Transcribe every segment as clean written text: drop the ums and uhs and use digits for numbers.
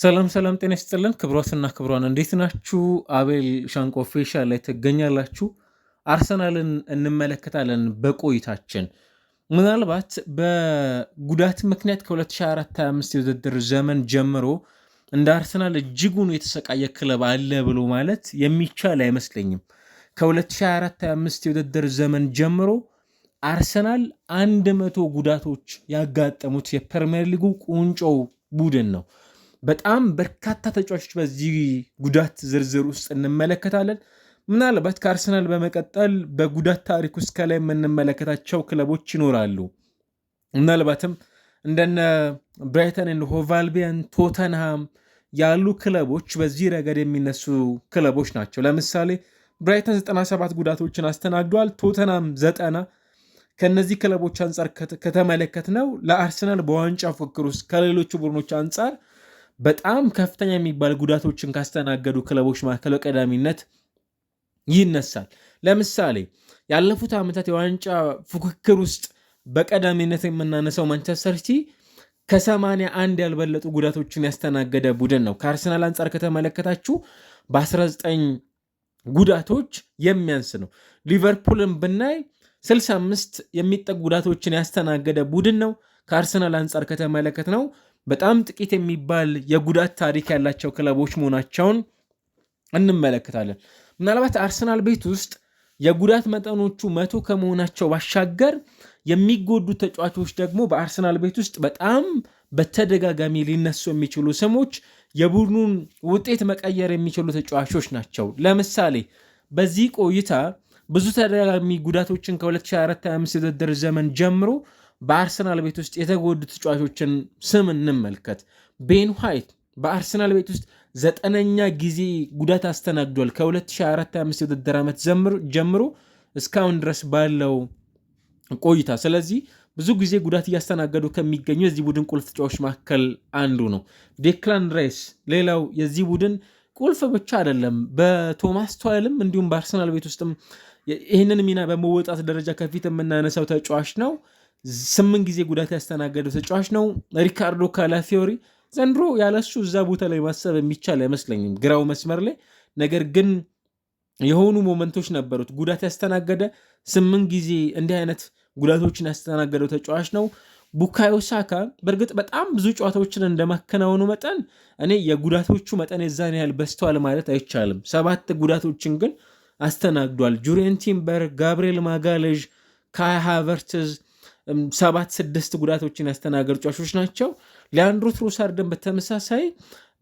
ሰላም ሰላም ጤና ይስጥልን ክቡራትና ክቡራን እንዴት ናችሁ? አቤል ሻንቆ ኦፊሻል ላይ ትገኛላችሁ። አርሰናልን እንመለከታለን በቆይታችን። ምናልባት በጉዳት ምክንያት ከ2024/25 የውድድር ዘመን ጀምሮ እንደ አርሰናል እጅጉን የተሰቃየ ክለብ አለ ብሎ ማለት የሚቻል አይመስለኝም። ከ2024/25 የውድድር ዘመን ጀምሮ አርሰናል 100 ጉዳቶች ያጋጠሙት የፕሪሚየር ሊጉ ቁንጮው ቡድን ነው። በጣም በርካታ ተጫዋቾች በዚህ ጉዳት ዝርዝር ውስጥ እንመለከታለን። ምናልባት ከአርሰናል በመቀጠል በጉዳት ታሪክ ውስጥ ከላይ የምንመለከታቸው ክለቦች ይኖራሉ። ምናልባትም እንደነ ብራይተን ኤንድ ሆቭ አልቢዮን፣ ቶተንሃም ያሉ ክለቦች በዚህ ረገድ የሚነሱ ክለቦች ናቸው። ለምሳሌ ብራይተን 97 ጉዳቶችን አስተናግዷል፣ ቶተንሃም 90። ከነዚህ ክለቦች አንጻር ከተመለከት ነው ለአርሰናል በዋንጫ ፉክክር ውስጥ ከሌሎቹ ቡድኖች አንጻር በጣም ከፍተኛ የሚባል ጉዳቶችን ካስተናገዱ ክለቦች መካከል ቀዳሚነት ይነሳል። ለምሳሌ ያለፉት ዓመታት የዋንጫ ፉክክር ውስጥ በቀዳሚነት የምናነሳው ማንቸስተር ሲቲ ከ81 ያልበለጡ ጉዳቶችን ያስተናገደ ቡድን ነው። ከአርሰናል አንጻር ከተመለከታችሁ በ19 ጉዳቶች የሚያንስ ነው። ሊቨርፑልን ብናይ 65 የሚጠጉ ጉዳቶችን ያስተናገደ ቡድን ነው። ከአርሰናል አንጻር ከተመለከት ነው በጣም ጥቂት የሚባል የጉዳት ታሪክ ያላቸው ክለቦች መሆናቸውን እንመለከታለን። ምናልባት አርሰናል ቤት ውስጥ የጉዳት መጠኖቹ 100 ከመሆናቸው ባሻገር የሚጎዱ ተጫዋቾች ደግሞ በአርሰናል ቤት ውስጥ በጣም በተደጋጋሚ ሊነሱ የሚችሉ ስሞች የቡድኑን ውጤት መቀየር የሚችሉ ተጫዋቾች ናቸው። ለምሳሌ በዚህ ቆይታ ብዙ ተደጋጋሚ ጉዳቶችን ከ2024/25 የውድድር ዘመን ጀምሮ በአርሰናል ቤት ውስጥ የተጎዱ ተጫዋቾችን ስም እንመልከት። ቤን ዋይት በአርሰናል ቤት ውስጥ 9ኛ ጊዜ ጉዳት አስተናግዷል። ከ2024/25 የውድድር ዓመት ጀምሮ እስካሁን ድረስ ባለው ቆይታ። ስለዚህ ብዙ ጊዜ ጉዳት እያስተናገዱ ከሚገኙ የዚህ ቡድን ቁልፍ ተጫዋቾች መካከል አንዱ ነው። ዴክላን ራይስ ሌላው የዚህ ቡድን ቁልፍ ብቻ አይደለም፣ በቶማስ ቱዌልም እንዲሁም በአርሰናል ቤት ውስጥም ይህንን ሚና በመወጣት ደረጃ ከፊት የምናነሳው ተጫዋች ነው። 8 ጊዜ ጉዳት ያስተናገደው ተጫዋች ነው። ሪካርዶ ካላፊዮሪ ዘንድሮ ያለሱ እዛ ቦታ ላይ ማሰብ የሚቻል አይመስለኝም ግራው መስመር ላይ። ነገር ግን የሆኑ ሞመንቶች ነበሩት። ጉዳት ያስተናገደ 8 ጊዜ እንዲህ አይነት ጉዳቶችን ያስተናገደው ተጫዋች ነው። ቡካዮ ሳካ በእርግጥ በጣም ብዙ ጨዋታዎችን እንደማከናወኑ መጠን እኔ የጉዳቶቹ መጠን የዛን ያህል በስተዋል ማለት አይቻልም። 7 ጉዳቶችን ግን አስተናግዷል። ጁሪየን ቲምበር፣ ጋብሪኤል ማጋሌዥ፣ ካይ ሃቨርትዝ 7-6 ጉዳቶችን ያስተናገዱ ተጫዋቾች ናቸው። ሊያንድሮ ትሮሳርድን በተመሳሳይ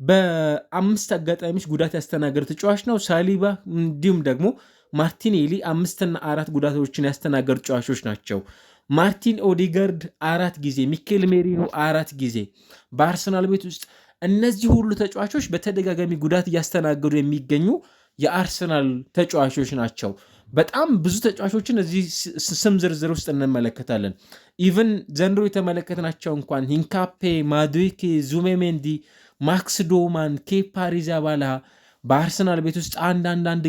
በ5 አጋጣሚዎች ጉዳት ያስተናገዱ ተጫዋች ነው። ሳሊባ እንዲሁም ደግሞ ማርቲኔሊ 5 እና 4 ጉዳቶችን ያስተናገዱ ተጫዋቾች ናቸው። ማርቲን ኦዲጋርድ 4 ጊዜ፣ ሚኬል ሜሪኖ 4 ጊዜ በአርሰናል ቤት ውስጥ እነዚህ ሁሉ ተጫዋቾች በተደጋጋሚ ጉዳት እያስተናገዱ የሚገኙ የአርሰናል ተጫዋቾች ናቸው። በጣም ብዙ ተጫዋቾችን እዚህ ስም ዝርዝር ውስጥ እንመለከታለን። ኢቨን ዘንድሮ የተመለከትናቸው እንኳን ሂንካፔ፣ ማዱዌኬ፣ ዙሜሜንዲ፣ ማክስ ዶማን፣ ኬፓ አሪዛባላጋ በአርሰናል ቤት ውስጥ አንድ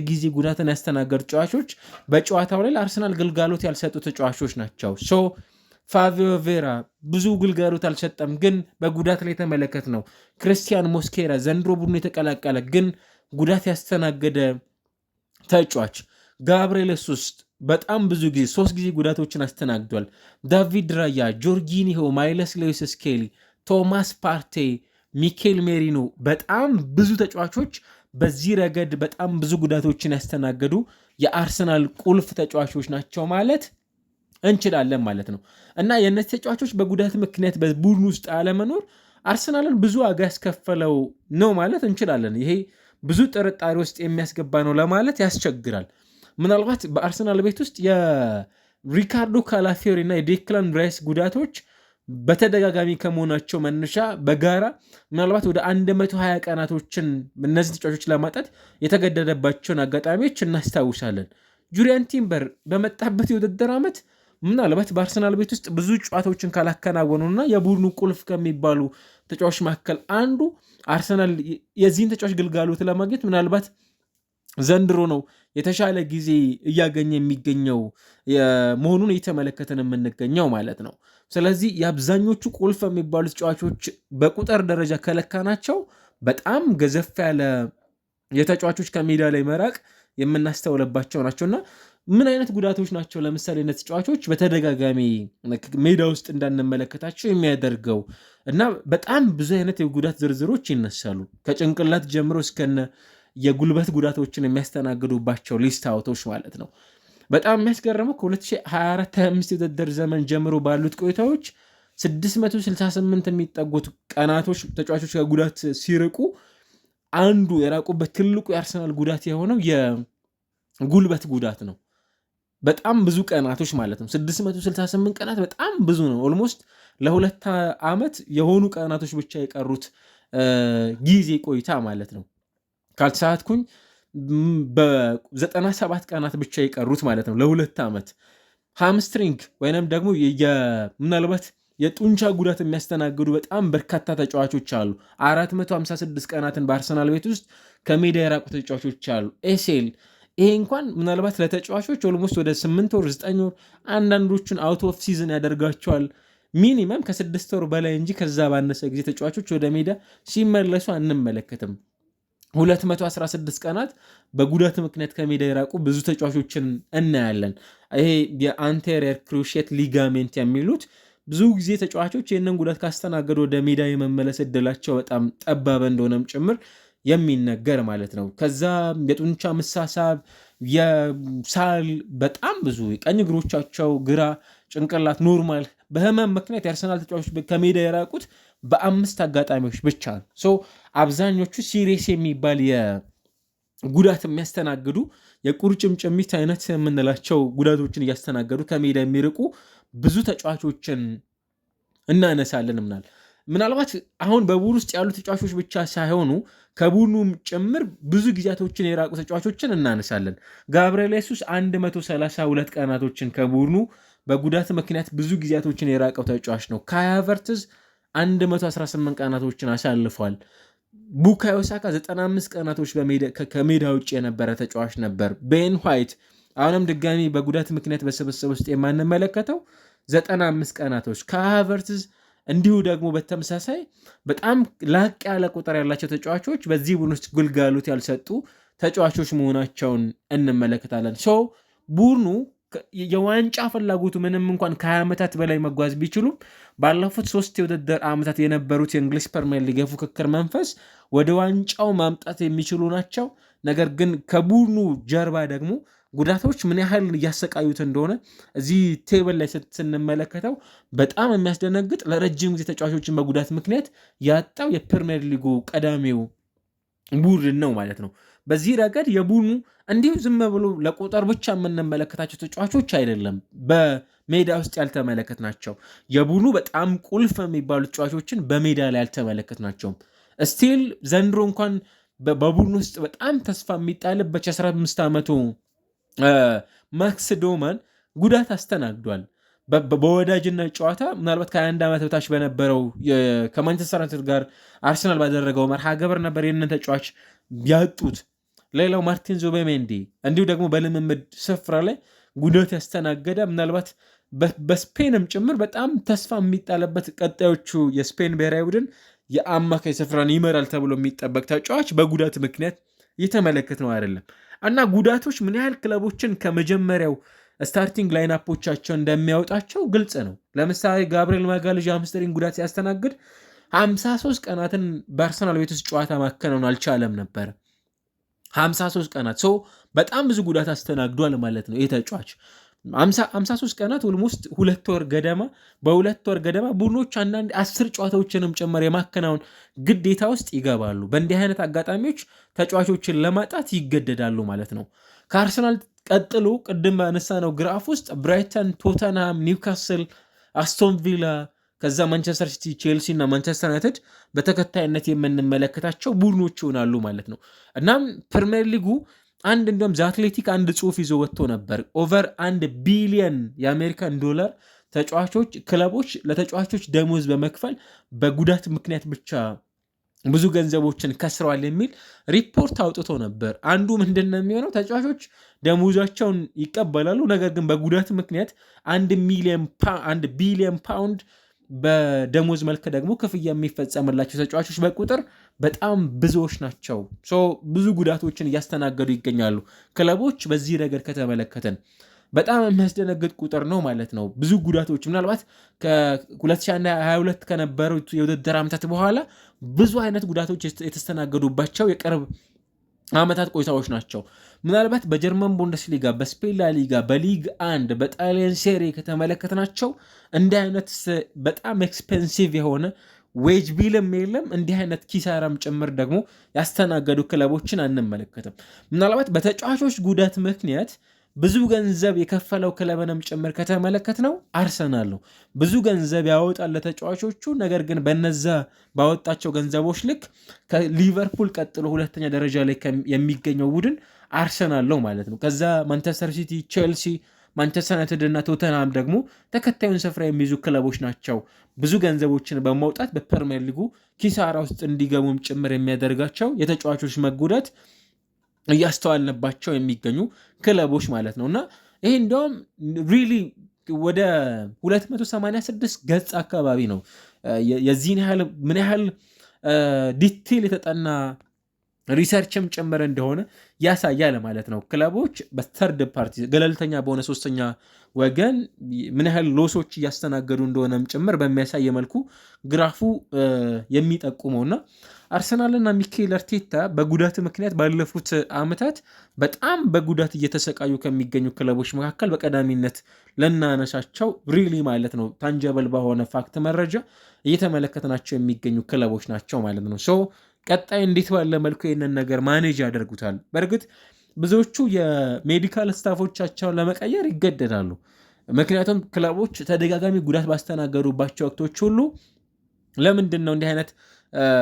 ጊዜ ጉዳትን ያስተናገዱ ተጫዋቾች በጨዋታው ላይ ለአርሰናል ግልጋሎት ያልሰጡ ተጫዋቾች ናቸው። ፋቪዮ ቬራ ብዙ ግልጋሎት አልሰጠም፣ ግን በጉዳት ላይ የተመለከት ነው። ክርስቲያን ሞስኬራ ዘንድሮ ቡድኑ የተቀላቀለ ግን ጉዳት ያስተናገደ ተጫዋች። ጋብርኤል ሱስ በጣም ብዙ ጊዜ 3 ጊዜ ጉዳቶችን አስተናግዷል። ዳቪድ ራያ፣ ጆርጊኒሆ፣ ማይለስ ሌዊስ ስኬሊ፣ ቶማስ ፓርቴ፣ ሚኬል ሜሪኖ በጣም ብዙ ተጫዋቾች በዚህ ረገድ በጣም ብዙ ጉዳቶችን ያስተናገዱ የአርሰናል ቁልፍ ተጫዋቾች ናቸው ማለት እንችላለን ማለት ነው። እና የእነዚህ ተጫዋቾች በጉዳት ምክንያት በቡድን ውስጥ አለመኖር አርሰናልን ብዙ ዋጋ ያስከፈለው ነው ማለት እንችላለን። ይሄ ብዙ ጥርጣሬ ውስጥ የሚያስገባ ነው ለማለት ያስቸግራል። ምናልባት በአርሰናል ቤት ውስጥ የሪካርዶ ካላፊዮሪ እና የዴክላን ራይስ ጉዳቶች በተደጋጋሚ ከመሆናቸው መነሻ በጋራ ምናልባት ወደ 120 ቀናቶችን እነዚህ ተጫዋቾች ለማጣት የተገደደባቸውን አጋጣሚዎች እናስታውሳለን። ጁሪየን ቲምበር በመጣበት የውድድር ዓመት ምናልባት በአርሰናል ቤት ውስጥ ብዙ ጨዋታዎችን ካላከናወኑና የቡድኑ ቁልፍ ከሚባሉ ተጫዋቾች መካከል አንዱ አርሰናል የዚህን ተጫዋች ግልጋሎት ለማግኘት ምናልባት ዘንድሮ ነው የተሻለ ጊዜ እያገኘ የሚገኘው መሆኑን እየተመለከተን የምንገኘው ማለት ነው። ስለዚህ የአብዛኞቹ ቁልፍ የሚባሉ ተጫዋቾች በቁጥር ደረጃ ከለካናቸው በጣም ገዘፍ ያለ የተጫዋቾች ከሜዳ ላይ መራቅ የምናስተውለባቸው ናቸውና ምን አይነት ጉዳቶች ናቸው ለምሳሌ እነዚህ ተጫዋቾች በተደጋጋሚ ሜዳ ውስጥ እንዳንመለከታቸው የሚያደርገው? እና በጣም ብዙ አይነት የጉዳት ዝርዝሮች ይነሳሉ ከጭንቅላት ጀምሮ እስከነ የጉልበት ጉዳቶችን የሚያስተናግዱባቸው ሊስት አውቶች ማለት ነው። በጣም የሚያስገርመው ከ2024/25 የውድድር ዘመን ጀምሮ ባሉት ቆይታዎች 668 የሚጠጉት ቀናቶች ተጫዋቾች ከጉዳት ሲርቁ አንዱ የራቁበት ትልቁ የአርሰናል ጉዳት የሆነው የጉልበት ጉዳት ነው። በጣም ብዙ ቀናቶች ማለት ነው። 668 ቀናት በጣም ብዙ ነው። ኦልሞስት ለ2 ዓመት የሆኑ ቀናቶች ብቻ የቀሩት ጊዜ ቆይታ ማለት ነው። ካልተሳትኩኝ በ97 ቀናት ብቻ የቀሩት ማለት ነው ለ2 ዓመት። ሃምስትሪንግ ወይንም ደግሞ ምናልባት የጡንቻ ጉዳት የሚያስተናግዱ በጣም በርካታ ተጫዋቾች አሉ። 456 ቀናትን በአርሰናል ቤት ውስጥ ከሜዳ የራቁ ተጫዋቾች አሉ። ኤሴል ይሄ እንኳን ምናልባት ለተጫዋቾች ኦልሞስት ወደ 8 ወር 9 ወር አንዳንዶቹን አውት ኦፍ ሲዝን ያደርጋቸዋል። ሚኒመም ከ6 ወር በላይ እንጂ ከዛ ባነሰ ጊዜ ተጫዋቾች ወደ ሜዳ ሲመለሱ አንመለከትም። 216 ቀናት በጉዳት ምክንያት ከሜዳ የራቁ ብዙ ተጫዋቾችን እናያለን። ይሄ የአንቴሪየር ክሩሼት ሊጋሜንት የሚሉት ብዙ ጊዜ ተጫዋቾች ይህንን ጉዳት ካስተናገዱ ወደ ሜዳ የመመለስ እድላቸው በጣም ጠባብ እንደሆነም ጭምር የሚነገር ማለት ነው። ከዛ የጡንቻ መሳሳብ፣ የሳል በጣም ብዙ ቀኝ እግሮቻቸው፣ ግራ ጭንቅላት ኖርማል በህመም ምክንያት የአርሰናል ተጫዋቾች ከሜዳ የራቁት በ5 አጋጣሚዎች ብቻ ነው። አብዛኞቹ ሲሪየስ የሚባል የጉዳት የሚያስተናግዱ የቁርጭምጭሚት አይነት የምንላቸው ጉዳቶችን እያስተናገዱ ከሜዳ የሚርቁ ብዙ ተጫዋቾችን እናነሳለን። ምናልባት አሁን በቡድን ውስጥ ያሉ ተጫዋቾች ብቻ ሳይሆኑ ከቡድኑም ጭምር ብዙ ጊዜያቶችን የራቁ ተጫዋቾችን እናነሳለን። ጋብርኤል ሱስ 132 ቀናቶችን ከቡድኑ በጉዳት ምክንያት ብዙ ጊዜያቶችን የራቀው ተጫዋች ነው። ካይ ሃቨርትዝ 118 ቀናቶችን አሳልፏል። ቡካዮ ሳካ 95 ቀናቶች ከሜዳ ውጭ የነበረ ተጫዋች ነበር። ቤን ዋይት አሁንም ድጋሚ በጉዳት ምክንያት በስብስብ ውስጥ የማንመለከተው 95 ቀናቶች። ካይ ሃቨርትዝ እንዲሁ ደግሞ በተመሳሳይ በጣም ላቅ ያለ ቁጥር ያላቸው ተጫዋቾች በዚህ ቡድን ውስጥ ግልጋሎት ያልሰጡ ተጫዋቾች መሆናቸውን እንመለከታለን። ቡድኑ የዋንጫ ፍላጎቱ ምንም እንኳን ከ20 ዓመታት በላይ መጓዝ ቢችሉም ባለፉት 3 የውድድር ዓመታት የነበሩት የእንግሊዝ ፕሪሚየር ሊግ የፉክክር መንፈስ ወደ ዋንጫው ማምጣት የሚችሉ ናቸው። ነገር ግን ከቡድኑ ጀርባ ደግሞ ጉዳቶች ምን ያህል እያሰቃዩት እንደሆነ እዚህ ቴብል ላይ ስንመለከተው በጣም የሚያስደነግጥ ለረጅም ጊዜ ተጫዋቾችን በጉዳት ምክንያት ያጣው የፕሪሚየር ሊጉ ቀዳሚው ቡድን ነው ማለት ነው። በዚህ ረገድ የቡድኑ እንዲሁ ዝም ብሎ ለቁጥር ብቻ የምንመለከታቸው ተጫዋቾች አይደለም በሜዳ ውስጥ ያልተመለከት ናቸው። የቡድኑ በጣም ቁልፍ የሚባሉ ተጫዋቾችን በሜዳ ላይ ያልተመለከት ናቸው። ስቲል ዘንድሮ እንኳን በቡድኑ ውስጥ በጣም ተስፋ የሚጣልበት 15 ዓመቱ ማክስ ዶማን ጉዳት አስተናግዷል። በወዳጅነት ጨዋታ ምናልባት ከ21 ዓመት በታች በነበረው ከማንቸስተር ዩናይትድ ጋር አርሰናል ባደረገው መርሃ ግብር ነበር ይህንን ተጫዋች ያጡት። ሌላው ማርቲን ዙቤሜንዲ እንዲሁ ደግሞ በልምምድ ስፍራ ላይ ጉዳት ያስተናገደ ምናልባት በስፔንም ጭምር በጣም ተስፋ የሚጣልበት ቀጣዮቹ የስፔን ብሔራዊ ቡድን የአማካይ ስፍራን ይመራል ተብሎ የሚጠበቅ ተጫዋች በጉዳት ምክንያት እየተመለከት ነው አይደለም። እና ጉዳቶች ምን ያህል ክለቦችን ከመጀመሪያው ስታርቲንግ ላይናፖቻቸው እንደሚያወጣቸው ግልጽ ነው። ለምሳሌ ጋብርኤል ማጋሌዥ ሃምስትሪንግ ጉዳት ሲያስተናግድ 53 ቀናትን በአርሰናል ቤት ውስጥ ጨዋታ ማከናወን አልቻለም ነበር። 53 ቀናት በጣም ብዙ ጉዳት አስተናግዷል ማለት ነው። ይህ ተጫዋች 53 ቀናት ኦልሞስት 2 ወር ገደማ በ2 ወር ገደማ ቡድኖች አንዳንድ 10 ጨዋታዎችንም ጭምር የማከናወን ግዴታ ውስጥ ይገባሉ። በእንዲህ አይነት አጋጣሚዎች ተጫዋቾችን ለማጣት ይገደዳሉ ማለት ነው። ከአርሰናል ቀጥሎ ቅድም ባነሳነው ግራፍ ውስጥ ብራይተን፣ ቶተንሃም፣ ኒውካስል፣ አስቶን ቪላ ከዛ ማንቸስተር ሲቲ፣ ቼልሲ እና ማንቸስተር ዩናይትድ በተከታይነት የምንመለከታቸው ቡድኖች ይሆናሉ ማለት ነው። እናም ፕሪሚየር ሊጉ እንዲሁም ዘአትሌቲክ አንድ ጽሑፍ ይዞ ወጥቶ ነበር። ኦቨር 1 ቢሊየን የአሜሪካን ዶላር ክለቦች ለተጫዋቾች ደሞዝ በመክፈል በጉዳት ምክንያት ብቻ ብዙ ገንዘቦችን ከስረዋል የሚል ሪፖርት አውጥቶ ነበር። አንዱ ምንድን ነው የሚሆነው? ተጫዋቾች ደሞዛቸውን ይቀበላሉ፣ ነገር ግን በጉዳት ምክንያት 1 ቢሊየን ፓውንድ በደሞዝ መልክ ደግሞ ክፍያ የሚፈጸምላቸው ተጫዋቾች በቁጥር በጣም ብዙዎች ናቸው። ብዙ ጉዳቶችን እያስተናገዱ ይገኛሉ ክለቦች። በዚህ ረገድ ከተመለከተን በጣም የሚያስደነግጥ ቁጥር ነው ማለት ነው። ብዙ ጉዳቶች ምናልባት ከ2022 ከነበሩት የውድድር ዓመታት በኋላ ብዙ አይነት ጉዳቶች የተስተናገዱባቸው የቅርብ ዓመታት ቆይታዎች ናቸው። ምናልባት በጀርመን ቡንደስሊጋ፣ በስፔን ላሊጋ፣ በሊግ 1 በጣሊያን ሴሪ ከተመለከትናቸው እንዲህ አይነት በጣም ኤክስፔንሲቭ የሆነ ዌጅ ቢልም የለም እንዲህ አይነት ኪሳራም ጭምር ደግሞ ያስተናገዱ ክለቦችን አንመለከትም። ምናልባት በተጫዋቾች ጉዳት ምክንያት ብዙ ገንዘብ የከፈለው ክለብንም ጭምር ከተመለከት ነው አርሰናል ነው። ብዙ ገንዘብ ያወጣል ለተጫዋቾቹ፣ ነገር ግን በነዛ ባወጣቸው ገንዘቦች ልክ ከሊቨርፑል ቀጥሎ ሁለተኛ ደረጃ ላይ የሚገኘው ቡድን አርሰናል ነው ማለት ነው። ከዛ ማንቸስተር ሲቲ፣ ቼልሲ፣ ማንቸስተር ዩናይትድ እና ቶተንሃም ደግሞ ተከታዩን ስፍራ የሚይዙ ክለቦች ናቸው። ብዙ ገንዘቦችን በማውጣት በፕሪሚየር ሊጉ ኪሳራ ውስጥ እንዲገቡም ጭምር የሚያደርጋቸው የተጫዋቾች መጎዳት እያስተዋልንባቸው የሚገኙ ክለቦች ማለት ነው። እና ይሄ እንዲያውም ሪሊ ወደ 286 ገጽ አካባቢ ነው የዚህን ያህል ምን ያህል ዲቴል የተጠና ሪሰርችም ጭምር እንደሆነ ያሳያል ማለት ነው። ክለቦች በተርድ ፓርቲ ገለልተኛ በሆነ ሶስተኛ ወገን ምን ያህል ሎሶች እያስተናገዱ እንደሆነም ጭምር በሚያሳይ መልኩ ግራፉ የሚጠቁመውና አርሰናልና ሚኬል አርቴታ በጉዳት ምክንያት ባለፉት ዓመታት በጣም በጉዳት እየተሰቃዩ ከሚገኙ ክለቦች መካከል በቀዳሚነት ልናነሳቸው ሪሊ ማለት ነው ታንጀበል በሆነ ፋክት መረጃ እየተመለከትናቸው የሚገኙ ክለቦች ናቸው ማለት ነው። ቀጣይ እንዴት ባለ መልኩ ይህንን ነገር ማኔጅ ያደርጉታል? በእርግጥ ብዙዎቹ የሜዲካል ስታፎቻቸውን ለመቀየር ይገደዳሉ። ምክንያቱም ክለቦች ተደጋጋሚ ጉዳት ባስተናገዱባቸው ወቅቶች ሁሉ ለምንድን ነው እንዲህ አይነት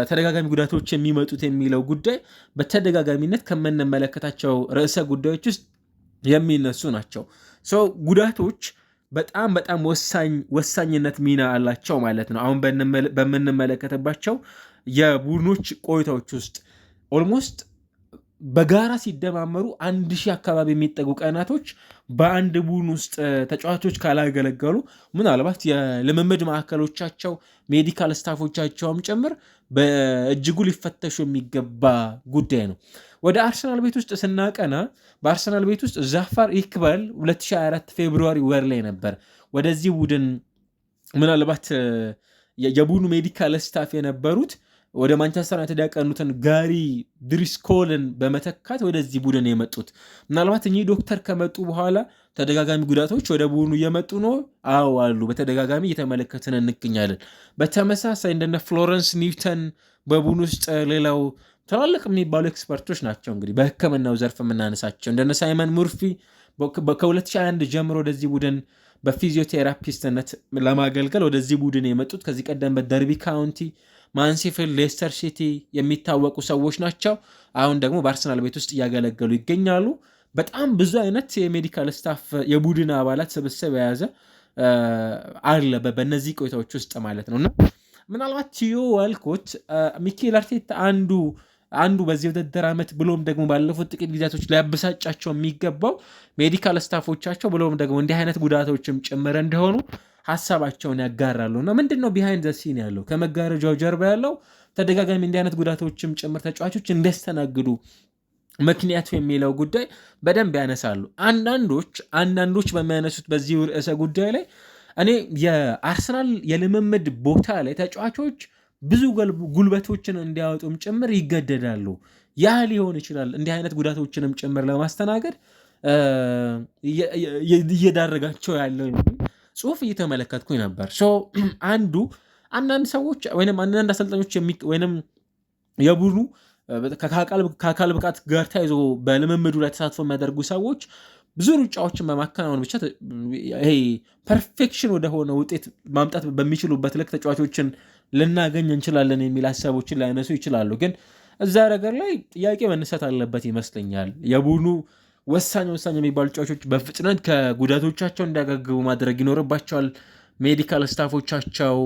ተደጋጋሚ ጉዳቶች የሚመጡት የሚለው ጉዳይ በተደጋጋሚነት ከምንመለከታቸው ርዕሰ ጉዳዮች ውስጥ የሚነሱ ናቸው። ጉዳቶች በጣም በጣም ወሳኝነት ሚና አላቸው ማለት ነው። አሁን በምንመለከትባቸው የቡድኖች ቆይታዎች ውስጥ ኦልሞስት በጋራ ሲደማመሩ 1000 አካባቢ የሚጠጉ ቀናቶች በአንድ ቡድን ውስጥ ተጫዋቾች ካላገለገሉ ምናልባት የልምምድ ማዕከሎቻቸው ሜዲካል ስታፎቻቸውም ጭምር በእጅጉ ሊፈተሹ የሚገባ ጉዳይ ነው። ወደ አርሰናል ቤት ውስጥ ስናቀና በአርሰናል ቤት ውስጥ ዛፋር ኢክባል 2024 ፌብሩዋሪ ወር ላይ ነበር ወደዚህ ቡድን ምናልባት የቡድኑ ሜዲካል ስታፍ የነበሩት ወደ ማንቸስተር ዩናይትድ ያቀኑትን ጋሪ ድሪስኮልን በመተካት ወደዚህ ቡድን የመጡት። ምናልባት እኚህ ዶክተር ከመጡ በኋላ ተደጋጋሚ ጉዳቶች ወደ ቡድኑ እየመጡ ነው። አዎ አሉ፣ በተደጋጋሚ እየተመለከትን እንገኛለን። በተመሳሳይ እንደነ ፍሎረንስ ኒውተን በቡድኑ ውስጥ ሌላው ትላልቅ የሚባሉ ኤክስፐርቶች ናቸው። እንግዲህ በሕክምናው ዘርፍ የምናነሳቸው እንደነ ሳይመን ሙርፊ ከ2021 ጀምሮ ወደዚህ ቡድን በፊዚዮቴራፒስትነት ለማገልገል ወደዚህ ቡድን የመጡት ከዚህ ቀደም በደርቢ ካውንቲ፣ ማንሲፊልድ፣ ሌስተር ሲቲ የሚታወቁ ሰዎች ናቸው። አሁን ደግሞ በአርሰናል ቤት ውስጥ እያገለገሉ ይገኛሉ። በጣም ብዙ አይነት የሜዲካል ስታፍ የቡድን አባላት ስብስብ የያዘ አለ በእነዚህ ቆይታዎች ውስጥ ማለት ነው። እና ምናልባት ቲዮ ዋልኮት ሚኬል አርቴታ አንዱ በዚህ ውድድር ዓመት ብሎም ደግሞ ባለፉት ጥቂት ጊዜያቶች ሊያበሳጫቸው የሚገባው ሜዲካል ስታፎቻቸው ብሎም ደግሞ እንዲህ አይነት ጉዳቶችም ጭምር እንደሆኑ ሀሳባቸውን ያጋራሉ። እና ምንድነው ቢሃይንድ ዘ ሲን ያለው ከመጋረጃው ጀርባ ያለው ተደጋጋሚ እንዲህ አይነት ጉዳቶችም ጭምር ተጫዋቾች እንዲያስተናግዱ ምክንያቱ የሚለው ጉዳይ በደንብ ያነሳሉ። አንዳንዶች በሚያነሱት በዚህ ርዕሰ ጉዳይ ላይ እኔ የአርሰናል የልምምድ ቦታ ላይ ተጫዋቾች ብዙ ጉልበቶችን እንዲያወጡም ጭምር ይገደዳሉ። ያ ሊሆን ይችላል እንዲህ አይነት ጉዳቶችንም ጭምር ለማስተናገድ እየዳረጋቸው ያለው ጽሁፍ እየተመለከትኩኝ ነበር። አንዳንድ ሰዎች ወይም አንዳንድ አሰልጣኞች ወይም የቡድኑ ከአካል ብቃት ጋር ተያይዞ በልምምዱ ላይ ተሳትፎ የሚያደርጉ ሰዎች ብዙ ሩጫዎችን በማከናወን ብቻ ይሄ ፐርፌክሽን ወደሆነ ውጤት ማምጣት በሚችሉበት ልክ ተጫዋቾችን ልናገኝ እንችላለን የሚል ሀሳቦችን ሊያነሱ ይችላሉ። ግን እዛ ነገር ላይ ጥያቄ መነሳት አለበት ይመስለኛል። የቡድኑ ወሳኝ የሚባሉ ተጫዋቾች በፍጥነት ከጉዳቶቻቸው እንዲያገግሙ ማድረግ ይኖርባቸዋል። ሜዲካል ስታፎቻቸው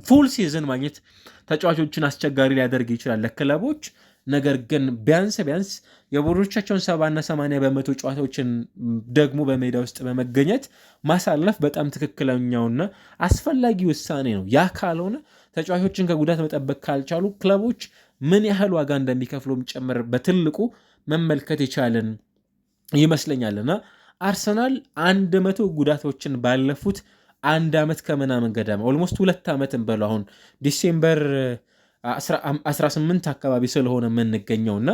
ፉል ሲዝን ማግኘት ተጫዋቾችን አስቸጋሪ ሊያደርግ ይችላል ለክለቦች። ነገር ግን ቢያንስ የቡድኖቻቸውን 70 እና 80% ጨዋታዎችን ደግሞ በሜዳ ውስጥ በመገኘት ማሳለፍ በጣም ትክክለኛውና አስፈላጊ ውሳኔ ነው። ያ ካልሆነ ተጫዋቾችን ከጉዳት መጠበቅ ካልቻሉ ክለቦች ምን ያህል ዋጋ እንደሚከፍሉም ጭምር በትልቁ መመልከት የቻለን ይመስለኛልና አርሰናል 100 ጉዳቶችን ባለፉት 1 ዓመት ከምናምን ገደማ ኦልሞስት 2 ዓመትን በለው አሁን ዲሴምበር 18 አካባቢ ስለሆነ የምንገኘውና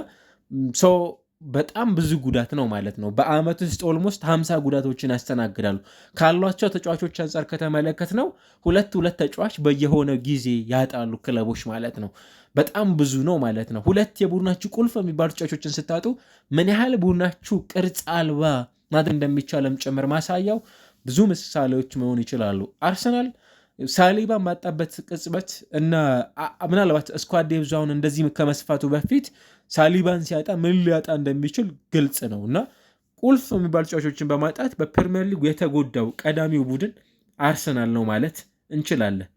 በጣም ብዙ ጉዳት ነው ማለት ነው። በአመት ውስጥ ኦልሞስት 50 ጉዳቶችን ያስተናግዳሉ። ካሏቸው ተጫዋቾች አንጻር ከተመለከት ነው ሁለት ተጫዋች በየሆነ ጊዜ ያጣሉ ክለቦች ማለት ነው። በጣም ብዙ ነው ማለት ነው። ሁለት የቡድናችሁ ቁልፍ የሚባሉ ተጫዋቾችን ስታጡ ምን ያህል ቡድናችሁ ቅርጽ አልባ ማድረግ እንደሚቻለም ጭምር ማሳያው ብዙ ምሳሌዎች መሆን ይችላሉ። አርሰናል ሳሊባን ባጣበት ቅጽበት እና ምናልባት ስኳድ ዴፕዙን እንደዚህ ከመስፋቱ በፊት ሳሊባን ሲያጣ ምን ሊያጣ እንደሚችል ግልጽ ነው እና ቁልፍ የሚባሉ ተጫዋቾችን በማጣት በፕሪሚየር ሊግ የተጎዳው ቀዳሚው ቡድን አርሰናል ነው ማለት እንችላለን።